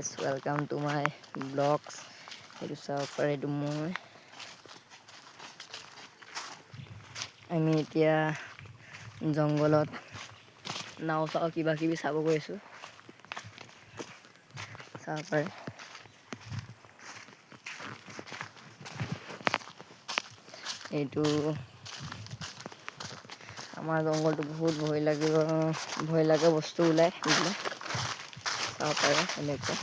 Guys, welcome to my blogs. এইটো চাব পাৰে, এইটো মই। আমি এতিয়া জংঘলত নাও চাও কিবা কিবি চাব গৈছোঁ, চাব পাৰে। এইটো আমাৰ জংঘলটো বহুত ভয় লাগে বস্তু ওলাই এইবিলাক চাব পাৰে। এনেকুৱা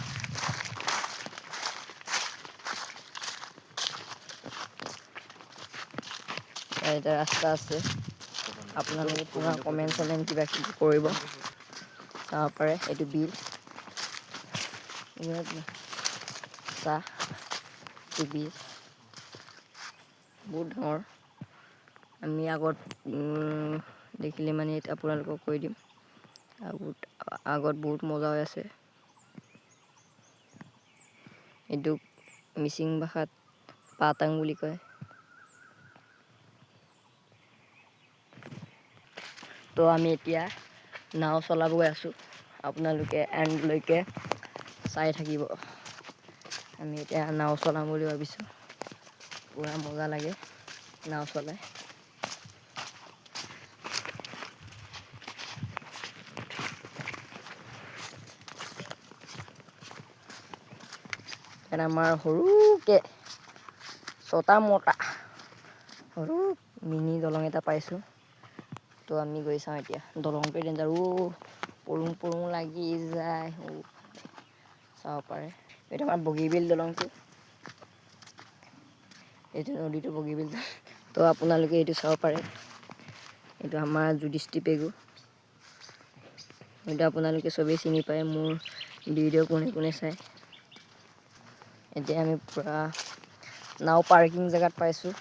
এটা ৰাস্তা আছে, আপোনালোকে পুৰা কমেণ্ট কিবা কিবি কৰিব চাব পাৰে। এইটো বিল চাহ, এইটো বিল বহুত ডাঙৰ। আমি আগত দেখিলে মানে আপোনালোকক কৈ দিম, আগত বহুত মজা হৈ আছে। এইটোক মিচিং ভাষাত পাতাং বুলি কয়। তো আমি এতিয়া নাও চলাব গৈ আছোঁ, আপোনালোকে এণ্ডলৈকে চাই থাকিব। আমি এতিয়া নাও চলাম বুলি ভাবিছোঁ, পুৰা মজা লাগে নাও চলাই। আমাৰ সৰুকে সৰু মিনি দলং এটা পাইছোঁ। তো আমি গৈ চাওঁ এতিয়া। দলংটো ডেঞ্জাৰ, পৰুং লাগি যায়, চাব পাৰে। এইটো আমাৰ বগীবিল দলংটো, এইটো নদীটো বগীবিল। তো আপোনালোকে এইটো চাব পাৰে, এইটো আমাৰ যুধিষ্ঠিৰ পেগু। এইটো আপোনালোকে চবেই চিনি পায়, মোৰ ভিডিঅ' কোনে চায়। এতিয়া আমি পূৰা নাও পাৰ্কিং জেগাত পাইছোঁ।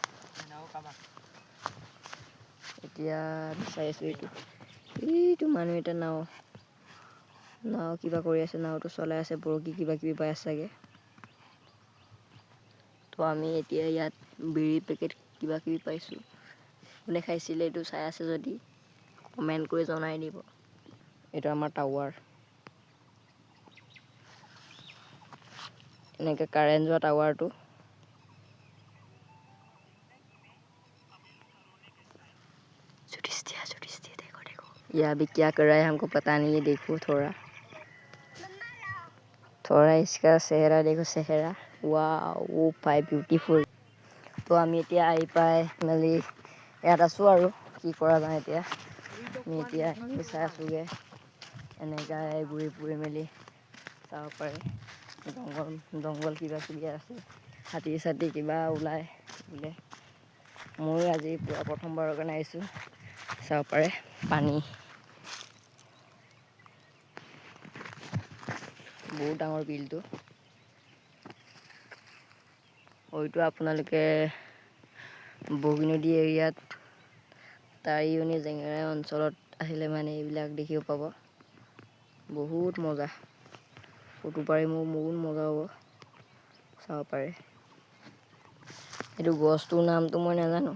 এতিয়া চাই আছোঁ, এইটো মানুহ এটা নাও কিবা কৰি আছে, নাওটো চলাই আছে, বৰশী কিবা কিবি বাই আছে চাগে। তো আমি এতিয়া ইয়াত বিড়ি পেকেট কিবা কিবি পাইছোঁ। কোনে খাইছিলে এইটো চাই আছে যদি কমেণ্ট কৰি জনাই দিব। এইটো আমাৰ টাৱাৰ, এনেকৈ কাৰেণ্ট যোৱা টাৱাৰটো। ये अभी क्या कर रहा है हमको पता नहीं है। देखो थोड़ा इसका चेहरा देखो, चेहरा वाओ भाई ब्यूटीफुल। তো আমি এতিয়া আহি পাই মেলি ইয়াত আছোঁ আৰু কি কৰা যায় এতিয়া। আমি এতিয়া চাই আছোঁগৈ, এনেকৈ ঘূৰি মেলি চাব পাৰে। জংঘল কিবা কিবি আছে, হাতী চাতী কিবা ওলাই বোলে। ময়ো আজি পুৰা প্ৰথমবাৰৰ কাৰণে আহিছোঁ, চাব পাৰে। পানী বহুত ডাঙৰ বিলটো। হয়তো আপোনালোকে বগীনদী এৰিয়াত তাৰিয়নি জেঙেৰা অঞ্চলত আহিলে মানে এইবিলাক দেখিব পাব। বহুত মজা, ফটো পাৰি মোৰ বহুত মজা হ'ব, চাব পাৰে। এইটো গছটোৰ নামটো মই নাজানো,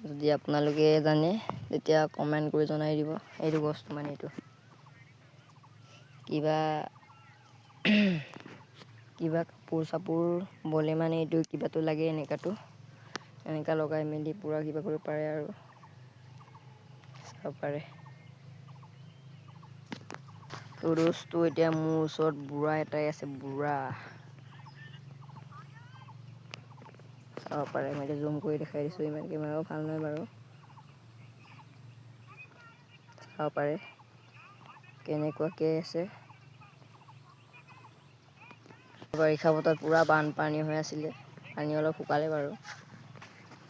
যদি আপোনালোকে জানে তেতিয়া কমেণ্ট কৰি জনাই দিব। এইটো গছটো মানে এইটো কিবা কাপোৰ চাপোৰ বলে মানে এইটো কিবাটো লাগে, এনেকা লগাই মেলি পূৰা কিবা কৰিব পাৰে আৰু চাব পাৰে। তো দোস্তটো এতিয়া মোৰ ওচৰত বুঢ়া এটাই আছে, বুঢ়া চাব পাৰে। মই এতিয়া জুম কৰি দেখাই দিছোঁ, ইমান কেমেৰাও ভাল নহয় বাৰু, চাব পাৰে কেনেকুৱাকৈ আছে। বাৰিষা বতৰত পূৰা বানপানী হৈ আছিলে, পানী অলপ শুকালে বাৰু।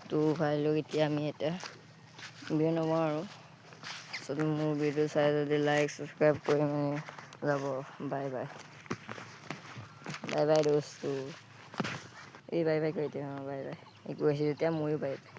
তো ভাই লোক এতিয়া আমি ভিডিঅ' নবনাওঁ আৰু চবে মোৰ ভিডিঅ' চাই যদি লাইক ছাবস্ক্ৰাইব কৰি মেলি যাব। বাই বাই দোস্তটো, এই বাই বাই কৈ দিয়া, বাই বাই এই কৈছে যেতিয়া ময়ো বাই বাই।